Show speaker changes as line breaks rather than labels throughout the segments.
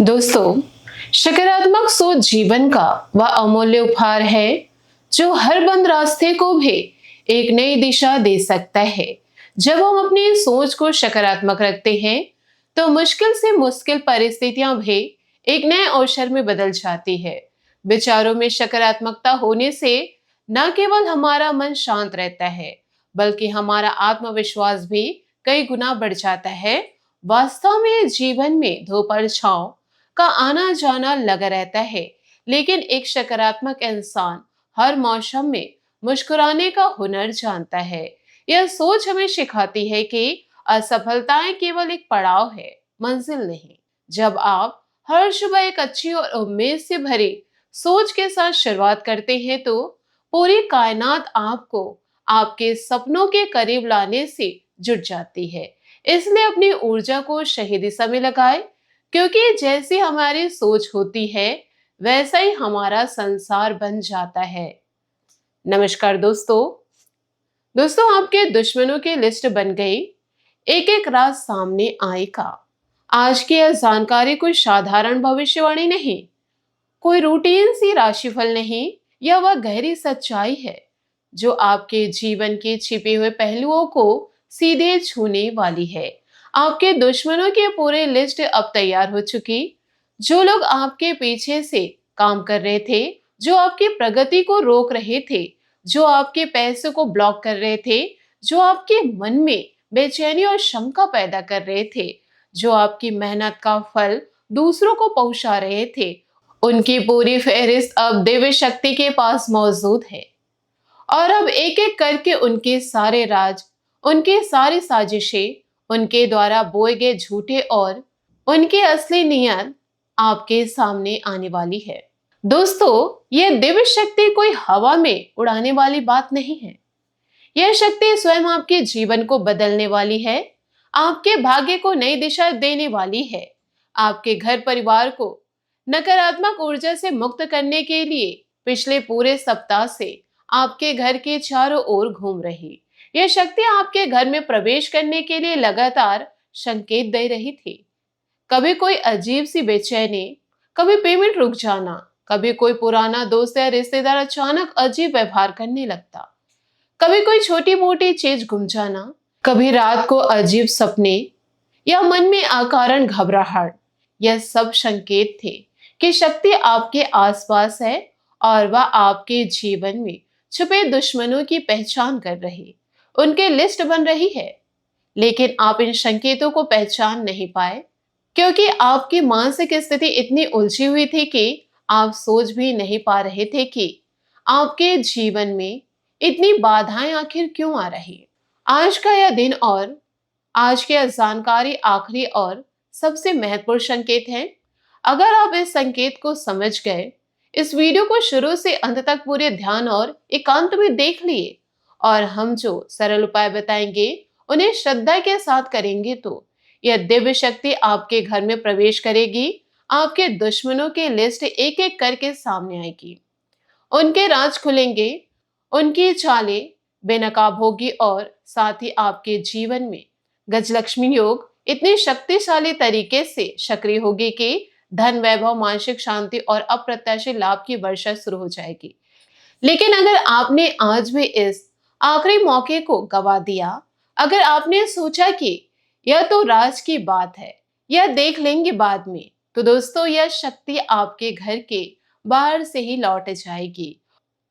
दोस्तों, सकारात्मक सोच जीवन का वह अमूल्य उपहार है जो हर बंद रास्ते को भी एक नई दिशा दे सकता है। जब हम अपनी सोच को सकारात्मक रखते हैं तो मुश्किल से मुश्किल परिस्थितियां भी एक नए अवसर में बदल जाती है। विचारों में सकारात्मकता होने से न केवल हमारा मन शांत रहता है बल्कि हमारा आत्मविश्वास भी कई गुना बढ़ जाता है। वास्तव में जीवन में दोपहर छांव का आना जाना लगा रहता है, लेकिन एक सकारात्मक इंसान हर मौसम में मुस्कुराने का हुनर जानता है। यह सोच हमें सिखाती है कि असफलताएं केवल एक पड़ाव है, मंजिल नहीं। जब आप हर सुबह एक अच्छी और उम्मीद से भरी सोच के साथ शुरुआत करते हैं तो पूरी कायनात आपको आपके सपनों के करीब लाने से जुट जाती है। इसलिए अपनी ऊर्जा को सही दिशा में लगाएं, क्योंकि जैसी हमारी सोच होती है वैसा ही हमारा संसार बन जाता है। नमस्कार दोस्तों, आपके दुश्मनों की लिस्ट बन गई, एक एक राज सामने आएगा। आज की यह जानकारी कोई साधारण भविष्यवाणी नहीं, कोई रूटीन सी राशिफल नहीं, यह वह गहरी सच्चाई है जो आपके जीवन के छिपे हुए पहलुओं को सीधे छूने वाली है। आपके दुश्मनों की पूरी लिस्ट अब तैयार हो चुकी। जो लोग आपके पीछे से काम कर रहे थे, जो आपकी प्रगति को रोक रहे थे, जो आपके पैसे को ब्लॉक कर रहे थे, जो आपके मन में बेचैनी और शंका पैदा कर रहे थे, जो आपकी मेहनत का फल दूसरों को पहुंचा रहे थे, उनकी पूरी फहरिस्त अब दिव्य शक्ति के पास मौजूद है। और अब एक एक करके उनके सारे राज, उनकी सारी साजिशें, उनके द्वारा बोए गए झूठे और उनकी असली नीयत आपके सामने आने वाली है। दोस्तों, यह दिव्य शक्ति कोई हवा में उड़ाने वाली बात नहीं है। यह शक्ति स्वयं आपके जीवन को बदलने वाली है, आपके भाग्य को नई दिशा देने वाली है, आपके घर परिवार को नकारात्मक ऊर्जा से मुक्त करने के लिए पिछले पूरे सप्ताह से आपके घर के चारों ओर घूम रही। यह शक्ति आपके घर में प्रवेश करने के लिए लगातार संकेत दे रही थी। कभी कोई अजीब सी बेचैनी, कभी पेमेंट रुक जाना, कभी कोई पुराना दोस्त या रिश्तेदार अचानक अजीब व्यवहार करने लगता, कभी कोई छोटी मोटी चीज गुम जाना, कभी रात को अजीब सपने या मन में अकारण घबराहट। यह सब संकेत थे कि शक्ति आपके आसपास है और वह आपके जीवन में छुपे दुश्मनों की पहचान कर रही, उनके लिस्ट बन रही है। लेकिन आप इन संकेतों को पहचान नहीं पाए, क्योंकि आपकी मानसिक स्थिति इतनी उलझी हुई थी कि आप सोच भी नहीं पा रहे थे कि आपके जीवन में इतनी बाधाएं आखिर क्यों आ रही। आज का यह दिन और आज की यह जानकारी आखिरी और सबसे महत्वपूर्ण संकेत है। अगर आप इस संकेत को समझ गए, इस वीडियो को शुरू से अंत तक पूरे ध्यान और एकांत में देख लिए और हम जो सरल उपाय बताएंगे उन्हें श्रद्धा के साथ करेंगे तो यह दिव्य शक्ति आपके घर में प्रवेश करेगी। आपके दुश्मनों की लिस्ट एक एक करके सामने आएगी, उनके राज खुलेंगे, उनकी चालें बेनकाब होगी और साथ ही आपके जीवन में गजलक्ष्मी योग इतनी शक्तिशाली तरीके से सक्रिय होगी कि धन, वैभव, मानसिक शांति और अप्रत्याशित लाभ की वर्षा शुरू हो जाएगी। लेकिन अगर आपने आज भी इस आखिरी मौके को गवा दिया, अगर आपने सोचा कि यह तो राज की बात है, यह देख लेंगे बाद में, तो दोस्तों यह शक्ति आपके घर के बाहर से ही लौट जाएगी।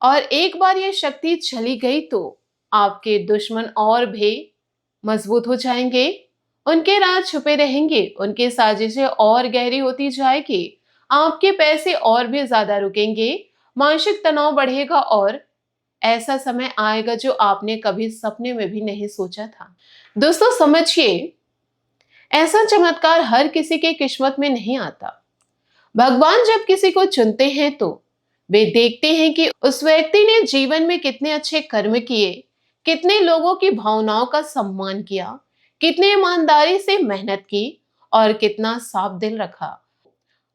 और एक बार यह शक्ति चली गई तो आपके दुश्मन और भी मजबूत हो जाएंगे, उनके राज छुपे रहेंगे, उनकी साजिशें और गहरी होती जाएगी, आपके पैसे और भी ज्यादा रुकेंगे, मानसिक तनाव बढ़ेगा और ऐसा समय आएगा जो आपने कभी सपने में भी नहीं सोचा था। दोस्तों समझिए, ऐसा चमत्कार हर किसी के किस्मत में नहीं आता। भगवान जब किसी को चुनते हैं तो वे देखते हैं कि उस व्यक्ति ने जीवन में कितने अच्छे कर्म किए, कितने लोगों की भावनाओं का सम्मान किया, कितने ईमानदारी से मेहनत की और कितना साफ दिल रखा।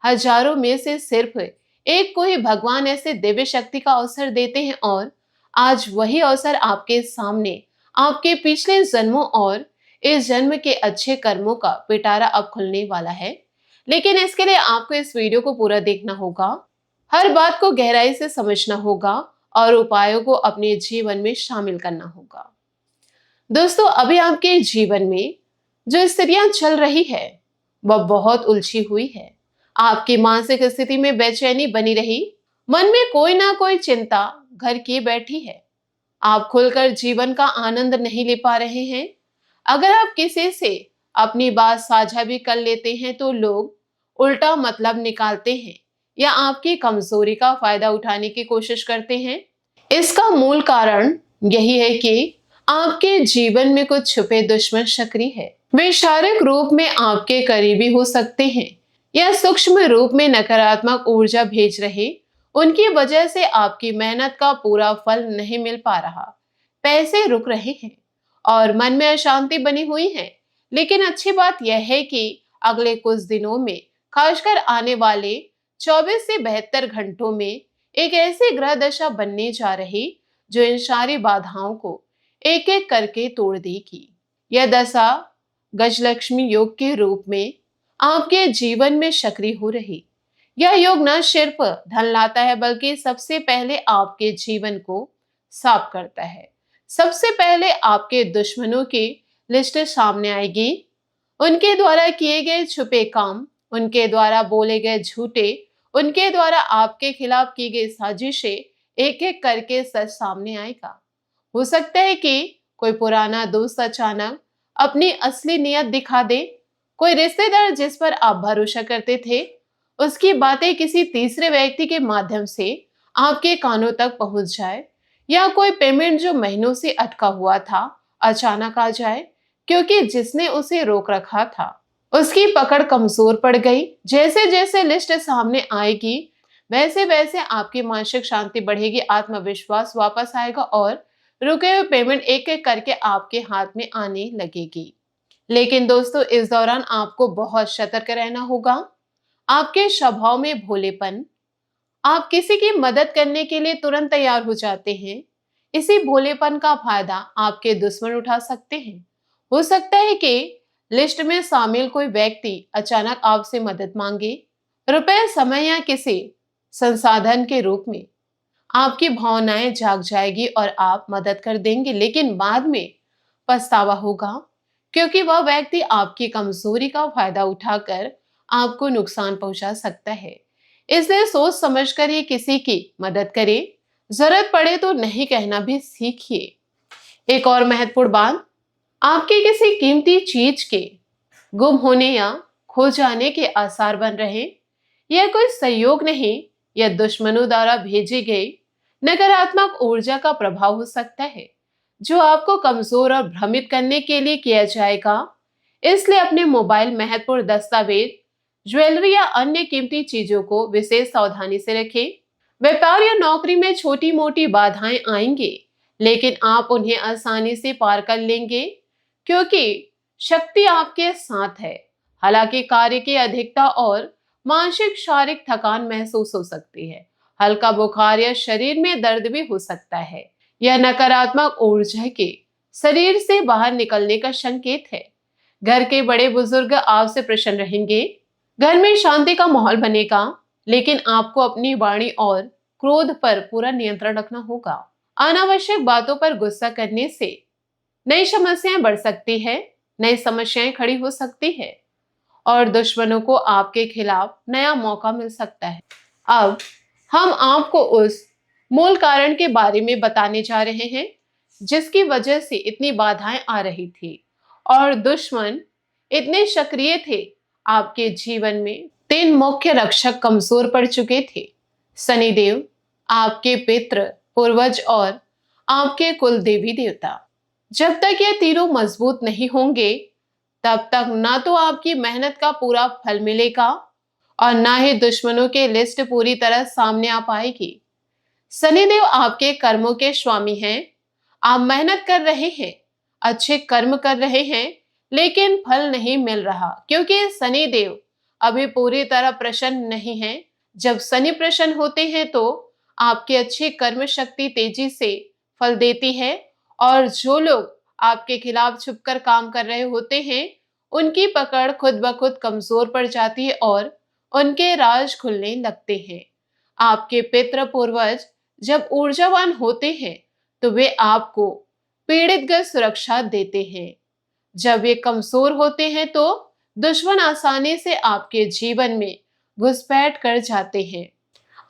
हजारों में से सिर्फ एक को ही भगवान ऐसे दिव्य शक्ति का अवसर देते हैं और आज वही अवसर आपके सामने आपके पिछले जन्मों और इस जन्म के अच्छे कर्मों का पिटारा अब खुलने वाला है। लेकिन इसके लिए आपको इस वीडियो को पूरा देखना होगा, हर बात को गहराई से समझना होगा और उपायों को अपने जीवन में शामिल करना होगा। दोस्तों, अभी आपके जीवन में जो स्थितियां चल रही है वह बहुत उलझी हुई है। आपकी मानसिक स्थिति में बेचैनी बनी रही, मन में कोई ना कोई चिंता घर की बैठी है। आप खुलकर जीवन का आनंद नहीं ले पा रहे हैं। अगर आप किसी से अपनी बात साझा भी कर लेते हैं तो लोग उल्टा मतलब निकालते हैं या आपकी कमजोरी का फायदा उठाने की कोशिश करते हैं। इसका मूल कारण यही है कि आपके जीवन में कुछ छुपे दुश्मन सक्रिय है। वे शारीरिक रूप में आपके करीबी हो सकते हैं या सूक्ष्म रूप में नकारात्मक ऊर्जा भेज रहे। उनकी वजह से आपकी मेहनत का पूरा फल नहीं मिल पा रहा, पैसे रुक रहे हैं और मन में अशांति बनी हुई है। लेकिन अच्छी बात यह है कि अगले कुछ दिनों में, खासकर आने वाले 24 से 72 घंटों में, एक ऐसी ग्रह दशा बनने जा रही जो इन सारी बाधाओं को एक एक करके तोड़ देगी। यह दशा गजलक्ष्मी योग के रूप में आपके जीवन में सक्रिय हो रही। यह योग न सिर्फ धन लाता है बल्कि सबसे पहले आपके जीवन को साफ करता है। सबसे पहले आपके दुश्मनों की लिस्ट सामने आएगी। उनके द्वारा किए गए छुपे काम, उनके द्वारा बोले गए झूठे, उनके द्वारा आपके खिलाफ की गई साजिशें एक एक करके सच सामने आएगा। हो सकता है कि कोई पुराना दोस्त अचानक अपनी असली नीयत दिखा दे। कोई रिश्तेदार जिस पर आप भरोसा करते थे, उसकी बातें किसी तीसरे व्यक्ति के माध्यम से आपके कानों तक पहुंच जाए, या कोई पेमेंट जो महीनों से अटका हुआ था अचानक आ जाए क्योंकि जिसने उसे रोक रखा था उसकी पकड़ कमजोर पड़ गई। जैसे जैसे लिस्ट सामने आएगी वैसे वैसे आपकी मानसिक शांति बढ़ेगी, आत्मविश्वास वापस आएगा और रुके हुए पेमेंट एक एक करके आपके हाथ में आने लगेगी। लेकिन दोस्तों, इस दौरान आपको बहुत सतर्क रहना होगा। आपके स्वभाव में भोलेपन, आप किसी की मदद करने के लिए तुरंत तैयार हो जाते हैं। इसी भोलेपन का फायदा आपके दुश्मन उठा सकते हैं। हो सकता है कि लिस्ट में शामिल कोई व्यक्ति अचानक आपसे मदद मांगे, रुपए, समय या किसी संसाधन के रूप में। आपकी भावनाएं जाग जाएगी और आप मदद कर देंगे, लेकिन बाद में पछतावा होगा क्योंकि वह व्यक्ति आपकी कमजोरी का फायदा उठाकर आपको नुकसान पहुंचा सकता है। इसलिए सोच समझकर ही किसी की मदद करें। जरूरत पड़े तो नहीं कहना भी सीखिए। एक और महत्वपूर्ण बात, आपके किसी कीमती चीज के गुम होने या खो जाने के आसार बन रहे। यह कोई संयोग नहीं, यह दुश्मनों द्वारा भेजी गई नकारात्मक ऊर्जा का प्रभाव हो सकता है जो आपको कमजोर और भ्रमित करने के लिए किया जाएगा। इसलिए अपने मोबाइल, महत्वपूर्ण दस्तावेज, ज्वेलरी या अन्य कीमती चीजों को विशेष सावधानी से रखें। व्यापार या नौकरी में छोटी मोटी बाधाएं आएंगे, लेकिन आप उन्हें आसानी से पार कर लेंगे क्योंकि शक्ति आपके साथ है। हालांकि कार्य की अधिकता और मानसिक शारीरिक थकान महसूस हो सकती है। हल्का बुखार या शरीर में दर्द भी हो सकता है। यह नकारात्मक ऊर्जा के शरीर से बाहर निकलने का संकेत है। घर के बड़े बुजुर्ग आपसे प्रसन्न रहेंगे, घर में शांति का माहौल बनेगा, लेकिन आपको अपनी वाणी और क्रोध पर पूरा नियंत्रण रखना होगा। अनावश्यक बातों पर गुस्सा करने से नई समस्याएं बढ़ सकती है, नई समस्याएं खड़ी हो सकती है और दुश्मनों को आपके खिलाफ नया मौका मिल सकता है। अब हम आपको उस मूल कारण के बारे में बताने जा रहे हैं जिसकी वजह से इतनी बाधाएं आ रही थी और दुश्मन इतने सक्रिय थे। आपके जीवन में 3 मुख्य रक्षक कमजोर पड़ चुके थे: शनिदेव, आपके पितृ, पूर्वज और आपके कुल देवी देवता। जब तक ये तीनों मजबूत नहीं होंगे तब तक ना तो आपकी मेहनत का पूरा फल मिलेगा और ना ही दुश्मनों की लिस्ट पूरी तरह सामने आ पाएगी। शनिदेव आपके कर्मों के स्वामी हैं। आप मेहनत कर रहे हैं, अच्छे कर्म कर रहे हैं, लेकिन फल नहीं मिल रहा क्योंकि शनिदेव अभी पूरी तरह प्रसन्न नहीं है। जब शनि प्रसन्न होते हैं तो आपकी अच्छी कर्म शक्ति तेजी से फल देती है और जो लोग आपके खिलाफ छुपकर काम कर रहे होते हैं उनकी पकड़ खुद ब खुद कमजोर पड़ जाती है और उनके राज खुलने लगते हैं। आपके पितृ पूर्वज जब ऊर्जावान होते हैं तो वे आपको पीड़ितगत सुरक्षा देते हैं। जब वे कमजोर होते हैं तो दुश्मन आसानी से आपके जीवन में घुसपैठ कर जाते हैं।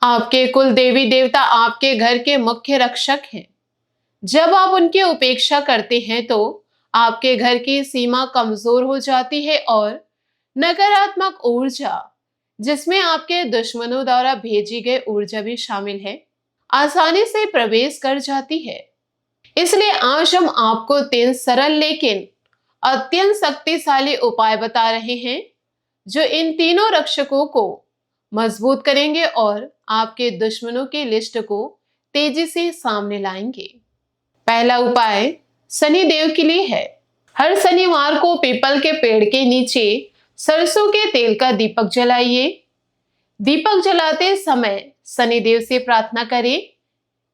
आपके कुल देवी देवता आपके घर के मुख्य रक्षक हैं। जब आप उनकी उपेक्षा करते हैं तो आपके घर की सीमा कमजोर हो जाती है और नकारात्मक ऊर्जा, जिसमें आपके दुश्मनों द्वारा भेजी गई ऊर्जा भी शामिल है, आसानी से प्रवेश कर जाती है। इसलिए आज हम आपको 3 सरल लेकिन अत्यंत शक्तिशाली उपाय बता रहे हैं जो इन तीनों रक्षकों को मजबूत करेंगे और आपके दुश्मनों की लिस्ट को तेजी से सामने लाएंगे। पहला उपाय शनि देव के लिए है। हर शनिवार को पीपल के पेड़ के नीचे सरसों के तेल का दीपक जलाइए। दीपक जलाते समय शनि देव से प्रार्थना करें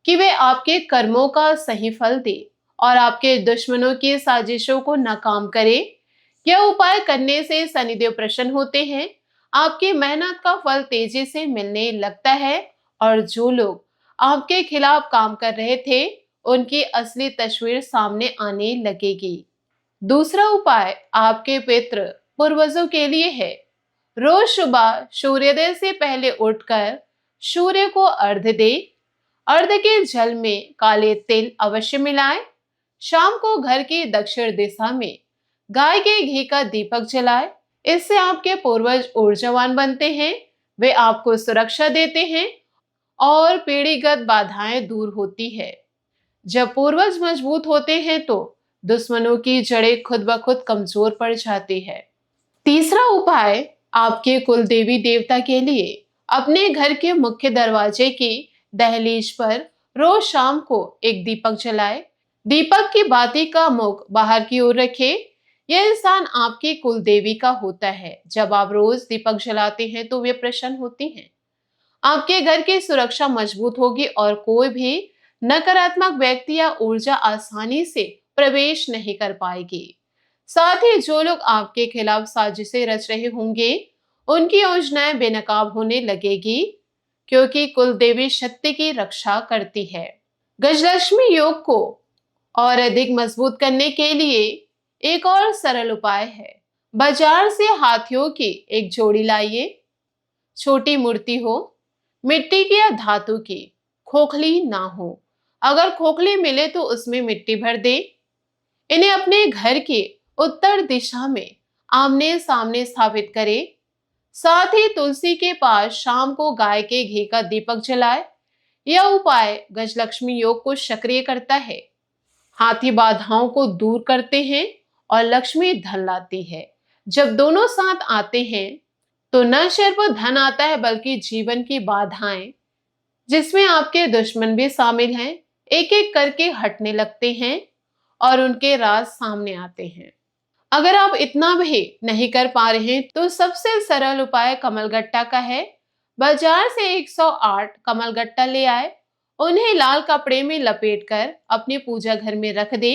कि वे आपके कर्मों का सही फल दे और आपके दुश्मनों की साजिशों को नाकाम करे। यह उपाय करने से शनिदेव प्रसन्न होते हैं, आपकी मेहनत का फल तेजी से मिलने लगता है और जो लोग आपके खिलाफ काम कर रहे थे उनकी असली तस्वीर सामने आने लगेगी। दूसरा उपाय आपके पितृ पूर्वजों के लिए है। रोज सुबह सूर्योदय से पहले उठकर सूर्य को अर्घ्य दे। अर्घ्य के जल में काले तिल अवश्य मिलाएं। शाम को घर की दक्षिण दिशा में गाय के घी का दीपक जलाएं। इससे आपके पूर्वज ऊर्जावान बनते हैं, वे आपको सुरक्षा देते हैं और पीढ़ीगत बाधाएं दूर होती है। जब पूर्वज मजबूत होते हैं तो दुश्मनों की जड़ें खुद ब खुद कमजोर पड़ जाती है। तीसरा उपाय आपके कुल देवी देवता के लिए अपने घर के मुख्य दरवाजे की दहलीज पर रोज शाम को एक दीपक जलाए। दीपक की बाती का मुख बाहर की ओर रखे। यह स्थान आपकी कुल देवी का होता है। जब आप रोज दीपक जलाते हैं तो वे प्रसन्न होती हैं। आपके घर की सुरक्षा मजबूत होगी और कोई भी नकारात्मक व्यक्ति या ऊर्जा आसानी से प्रवेश नहीं कर पाएगी। साथ ही जो लोग आपके खिलाफ साजिशें रच रहे होंगे उनकी योजनाएं बेनकाब होने लगेगी, क्योंकि कुल देवी शक्ति की रक्षा करती है। गजलक्ष्मी योग को और अधिक मजबूत करने के लिए एक और सरल उपाय है। बाजार से हाथियों की एक जोड़ी लाइए। छोटी मूर्ति हो, मिट्टी की या धातु की, खोखली ना हो। अगर खोखली मिले तो उसमें मिट्टी भर दे। इन्हें अपने घर के उत्तर दिशा में आमने सामने स्थापित करें। साथ ही तुलसी के पास शाम को गाय के घी का दीपक जलाए। यह उपाय गजलक्ष्मी योग को सक्रिय करता है, हाथी बाधाओं को दूर करते हैं और लक्ष्मी धन लाती है। जब दोनों साथ आते हैं तो न सिर्फ धन आता है बल्कि जीवन की बाधाएं, जिसमें आपके दुश्मन भी शामिल हैं, एक एक करके हटने लगते हैं और उनके राज सामने आते हैं। अगर आप इतना भी नहीं कर पा रहे हैं तो सबसे सरल उपाय कमलगट्टा का है। बाजार से 108 कमलगट्टा ले आए। उन्हें लाल कपड़े में लपेटकर अपने पूजा घर में रख दे।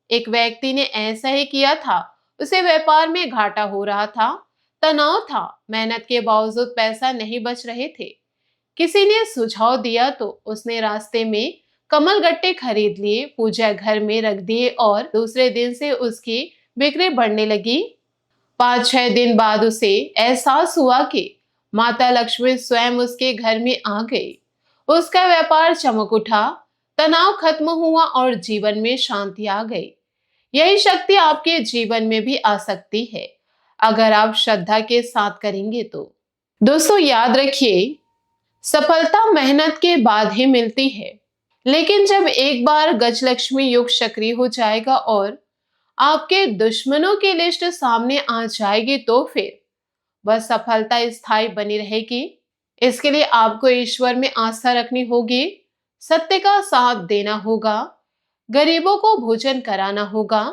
एक व्यक्ति ने ऐसा ही किया था। उसे व्यापार में घाटा हो रहा था, तनाव था, मेहनत के बावजूद पैसा नहीं बच रहे थे। किसी ने सुझाव दिया तो उसने रास्ते में कमलगट्टे खरीद लिए, पूजा घर में रख दिए और दूसरे दिन से उसकी बिक्री बढ़ने लगी। 5-6 दिन बाद उसे एहसास हुआ कि माता लक्ष्मी स्वयं उसके घर में आ गई। उसका व्यापार चमक उठा, तनाव खत्म हुआ और जीवन में शांति आ गई। यही शक्ति आपके जीवन में भी आ सकती है अगर आप श्रद्धा के साथ करेंगे तो। दोस्तों याद रखिए, सफलता मेहनत के बाद ही मिलती है, लेकिन जब एक बार गजलक्ष्मी योग सक्रिय हो जाएगा और आपके दुश्मनों की लिस्ट सामने आ जाएगी तो फिर वह सफलता स्थायी बनी रहेगी। इसके लिए आपको ईश्वर में आस्था रखनी होगी, सत्य का साथ देना होगा, गरीबों को भोजन कराना होगा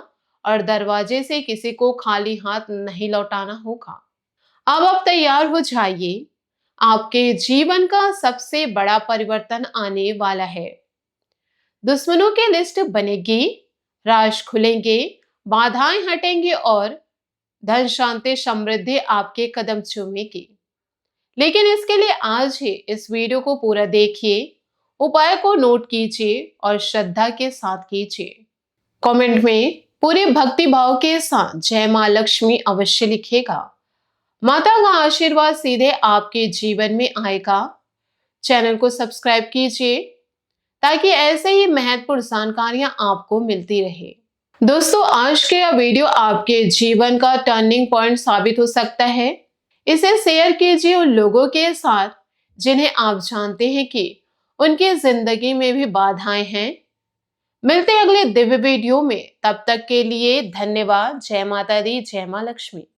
और दरवाजे से किसी को खाली हाथ नहीं लौटाना होगा। अब आप तैयार हो जाइए, आपके जीवन का सबसे बड़ा परिवर्तन आने वाला है। दुश्मनों की लिस्ट बनेगी, राज खुलेंगे, बाधाएं हटेंगे और धन शांति समृद्धि आपके कदम चूमेगी। लेकिन इसके लिए आज ही इस वीडियो को पूरा देखिए, उपाय को नोट कीजिए और श्रद्धा के साथ कीजिए। कमेंट में पूरे भक्ति भाव के साथ जय मां लक्ष्मी अवश्य लिखिएगा। माता का आशीर्वाद सीधे आपके जीवन में आएगा। चैनल को सब्सक्राइब कीजिए ताकि ऐसे ही महत्वपूर्ण जानकारियां आपको मिलती रहे। दोस्तों, आज के यह वीडियो आपके जीवन का टर्निंग पॉइंट साबित हो सकता है। इसे शेयर कीजिए उन लोगों के साथ जिन्हें आप जानते हैं कि उनकी जिंदगी में भी बाधाएं हैं। मिलते हैं अगले दिव्य वीडियो में, तब तक के लिए धन्यवाद। जय माता दी, जय मां लक्ष्मी।